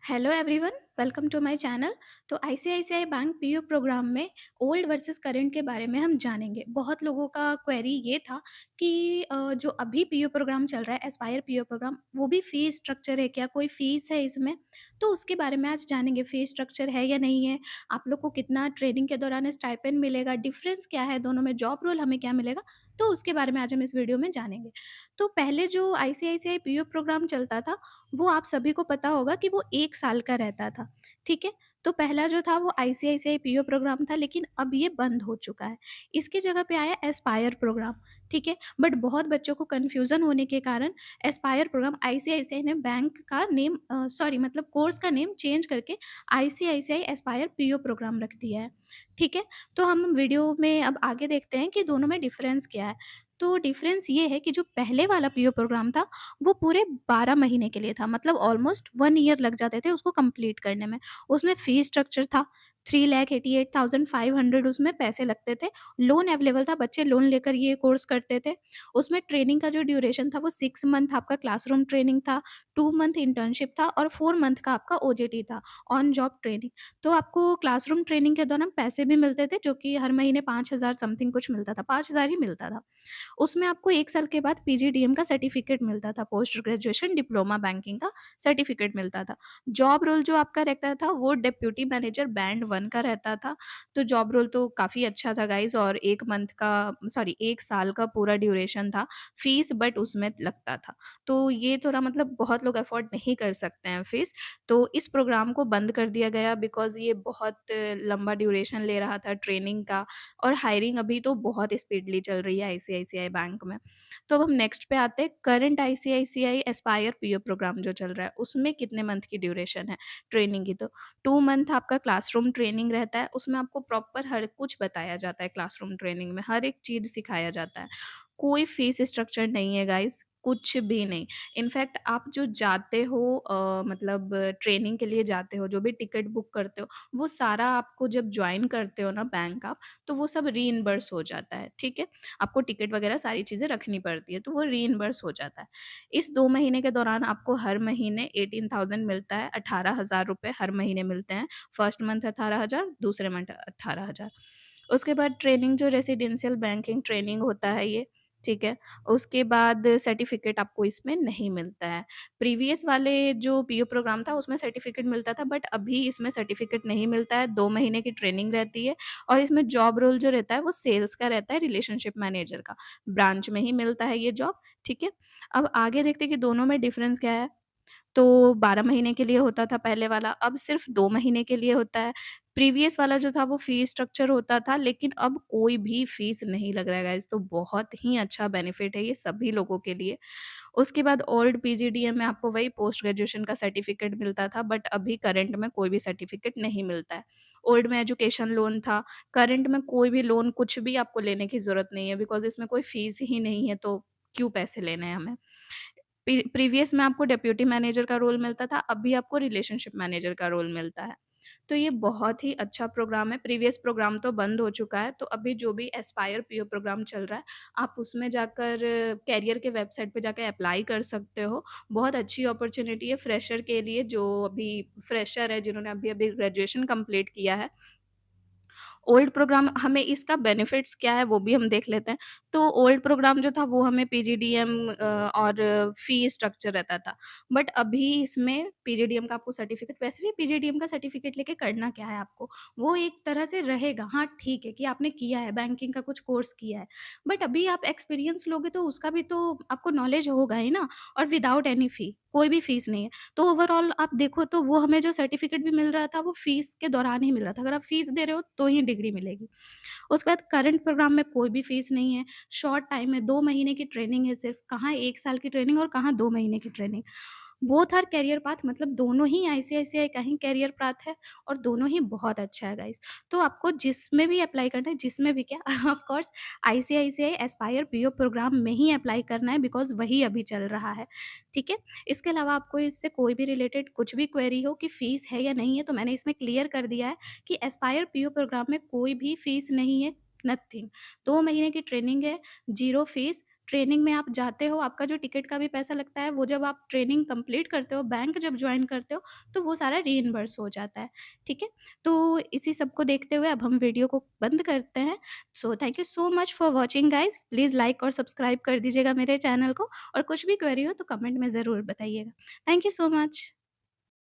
Hello everyone, welcome to my channel. तो ICICI bank PO programme में old versus current के बारे में हम जानेंगे। बहुत लोगों का क्वेरी ये था कि जो अभी पीयू प्रोग्राम चल रहा है, एस्पायर पीयू प्रोग्राम, वो भी फ़ीस स्ट्रक्चर है क्या? कोई फ़ीस है इसमें? तो उसके बारे में आज जानेंगे, फ़ीस स्ट्रक्चर है या नहीं है? आप लोग को कितना ट्रेनिंग के दौरान स्टाइपेंड मिलेगा? डिफरेंस क्या है दोनों में? जॉब रोल हमें क्या मिलेगा? तो उसके बारे में आज हम इस वीडियो में जानेंगे। तो पहले जो आईसीआईसीआई पीयू प्रोग्राम चलता था, वो आप सभी को पता होगा कि वो 1 साल का रहता था, ठीक है? तो पहला जो था वो आईसीआईसीआई पीओ प्रोग्राम था, लेकिन अब ये बंद हो चुका है। इसकी जगह पे आया एस्पायर प्रोग्राम, ठीक है? बट बहुत बच्चों को कन्फ्यूज़न होने के कारण एस्पायर प्रोग्राम आईसीआईसीआई ने बैंक का नेम सॉरी मतलब कोर्स का नेम चेंज करके आईसीआईसीआई एस्पायर पीओ प्रोग्राम रख दिया है, ठीक है? तो हम वीडियो में अब आगे देखते हैं कि दोनों में डिफ़रेंस क्या है। तो डिफ़रेंस ये है कि जो पहले वाला पीओ प्रोग्राम था, वो पूरे 12 महीने के लिए था, मतलब ऑलमोस्ट 1 ईयर लग जाते थे उसको कंप्लीट करने में। उसमें फ़ीस स्ट्रक्चर था, 3,88,500 उसमें पैसे लगते थे। लोन अवेलेबल था, बच्चे लोन लेकर ये कोर्स करते थे। उसमें ट्रेनिंग का जो ड्यूरेशन था वो 6 मंथ आपका क्लासरूम ट्रेनिंग था, 2 मंथ इंटर्नशिप था और 4 मंथ का आपका ओजेटी था, ऑन जॉब ट्रेनिंग। तो आपको क्लासरूम ट्रेनिंग के दौरान पैसे भी मिलते थे, जो कि हर महीने 5,000 समथिंग कुछ मिलता था, 5,000 ही मिलता था। उसमें आपको 1 साल के बाद पीजीडीएम का सर्टिफ़िकेट मिलता था, पोस्ट ग्रेजुएशन डिप्लोमा बैंकिंग का सर्टिफ़िकेट मिलता था। जॉब रोल जो आपका रहता था वो डिप्यूटी मैनेजर बैंड 1 का रहता था। तो जॉब रोल तो काफ़ी अच्छा था गाइज़, और 1 मंथ का सॉरी 1 साल का पूरा ड्यूरेशन था। फ़ीस बट उसमें लगता था। तो ये थोड़ा मतलब बहुत लोग अफ़ोर्ड नहीं कर सकते हैं फ़ीस। तो इस प्रोग्राम को बंद कर दिया गया बिकॉज़ ये बहुत लंबा ड्यूरेशन ले रहा था ट्रेनिंग का, और हायरिंग अभी तो बहुत स्पीडली चल रही है आईसीआईसीआई बैंक में। तो अब हम नेक्स्ट पे आते हैं, current ICICI Aspire PO programme जो चल रहा है, उसमें कितने मंथ की ड्यूरेशन है ट्रेनिंग की? तो 2 मंथ आपका क्लासरूम ट्रेनिंग रहता है, उसमें आपको प्रॉपर हर कुछ बताया जाता है क्लासरूम ट्रेनिंग में, हर एक चीज़ सिखाया जाता है। कोई फ़ीस स्ट्रक्चर नहीं है गाइज़, कुछ भी नहीं। इनफैक्ट आप जो जाते हो मतलब ट्रेनिंग के लिए जाते हो, जो भी टिकट बुक करते हो, वो सारा आपको जब जॉइन करते हो ना बैंक आप, तो वो सब रीइम्बर्स हो जाता है, ठीक है? आपको टिकट वगैरह सारी चीज़ें रखनी पड़ती है, तो वो रीइम्बर्स हो जाता है। इस 2 महीने के दौरान आपको हर महीने 18,000 मिलता है, 18,000 रुपए हर महीने मिलते हैं। फर्स्ट मंथ 18,000, दूसरे मंथ 18,000। उसके बाद ट्रेनिंग जो रेसिडेंशियल बैंकिंग ट्रेनिंग होता है ये, ठीक है? उसके बाद सर्टिफ़िकेट आपको इसमें नहीं मिलता है। प्रीवियस वाले जो पीओ प्रोग्राम था उसमें सर्टिफ़िकेट मिलता था, बट अभी इसमें सर्टिफ़िकेट नहीं मिलता है, 2 महीने की ट्रेनिंग रहती है, और इसमें जॉब रोल जो रहता है वो सेल्स का रहता है, रिलेशनशिप मैनेजर का। ब्रांच में ही मिलता है ये जॉब, ठीक है? अब आगे देखते हैं कि दोनों में डिफ़रेंस क्या है। तो 12 महीने के लिए होता था पहले वाला, अब सिर्फ़ 2 महीने के लिए होता है। प्रीवियस वाला जो था वो फ़ीस स्ट्रक्चर होता था, लेकिन अब कोई भी फ़ीस नहीं लग रहा है गाइज़, तो बहुत ही अच्छा बेनिफिट है ये सभी लोगों के लिए। उसके बाद ओल्ड पीजीडीएम में आपको वही पोस्ट ग्रेजुएशन का सर्टिफ़िकेट मिलता था, बट अभी करंट में कोई भी सर्टिफ़िकेट नहीं मिलता है। ओल्ड में एजुकेशन लोन था, करंट में कोई भी लोन कुछ भी आपको लेने की ज़रूरत नहीं है, बिकॉज़ इसमें कोई फ़ीस ही नहीं है, तो क्यों पैसे लेने हैं हमें। प्रीवियस में आपको डिप्यूटी मैनेजर का रोल मिलता था, अभी आपको रिलेशनशिप मैनेजर का रोल मिलता है। तो ये बहुत ही अच्छा प्रोग्राम है, प्रीवियस प्रोग्राम तो बंद हो चुका है, तो अभी जो भी एस्पायर पीओ प्रोग्राम चल रहा है, आप उसमें जाकर कैरियर के वेबसाइट पे जाके अप्लाई कर सकते हो। बहुत अच्छी अपॉर्च्युनिटी है फ्रेशर के लिए, जो अभी फ्रेशर है, जिन्होंने अभी-अभी ग्रेजुएशन कंप्लीट किया है। ओल्ड प्रोग्राम हमें इसका बेनिफिट्स क्या है वो भी हम देख लेते हैं। तो ओल्ड प्रोग्राम जो था वो हमें पीजीडीएम और फ़ी स्ट्रक्चर रहता था। बट अभी इसमें पीजीडीएम का आपको सर्टिफ़िकेट, वैसे भी पीजीडीएम का सर्टिफ़िकेट लेके करना क्या है आपको? वो एक तरह से रहेगा, हाँ ठीक है कि आपने किया है, बैंकिंग का कुछ कोर्स किया है। बट अभी आप एक्सपीरियंस लोगे तो उसका भी तो आपको नॉलेज होगा ही ना, और विदाउट एनी फ़ी, कोई भी फ़ीस नहीं है। तो ओवरऑल आप देखो तो वो हमें जो सर्टिफ़िकेट भी मिल रहा था वो फ़ीस के दौरान ही मिल रहा था। अगर आप फ़ीस दे रहे हो तो ही डिग्री मिलेगी। उसके बाद करंट प्रोग्राम में कोई भी फ़ीस नहीं है, शॉर्ट टाइम है, 2 महीने की ट्रेनिंग है सिर्फ़, कहाँ 1 साल की ट्रेनिंग और कहाँ 2 महीने की training. Both are career path, मतलब दोनों ही आईसीआईसीआई का ही करियर पाथ है, और दोनों ही बहुत अच्छा है गाइज़। तो आपको जिसमें भी अप्लाई करना है, जिसमें भी क्या of course ICICI Aspire PO programme में ही अप्लाई करना है, बिकॉज़ वही अभी चल रहा है, ठीक है? इसके अलावा आपको इससे कोई भी रिलेटेड कुछ भी क्वेरी हो कि फ़ीस है या नहीं है, तो मैंने इसमें क्लियर कर दिया है कि एस्पायर पीओ प्रोग्राम में कोई भी फ़ीस नहीं है, नथिंग। 2 महीने की ट्रेनिंग है, ज़ीरो फ़ीस, ट्रेनिंग में आप जाते हो, आपका जो टिकट का भी पैसा लगता है, वो जब आप ट्रेनिंग कंप्लीट करते हो, बैंक जब जॉइन करते हो, तो वो सारा रीइम्बर्स हो जाता है, ठीक है? तो इसी सब को देखते हुए अब हम वीडियो को बंद करते हैं। So thank you so much for watching guys. Please like और सब्सक्राइब कर दीजिएगा मेरे चैनल को, और कुछ भी क्वेरी हो तो कमेंट में ज़रूर बताइएगा। Thank you so much.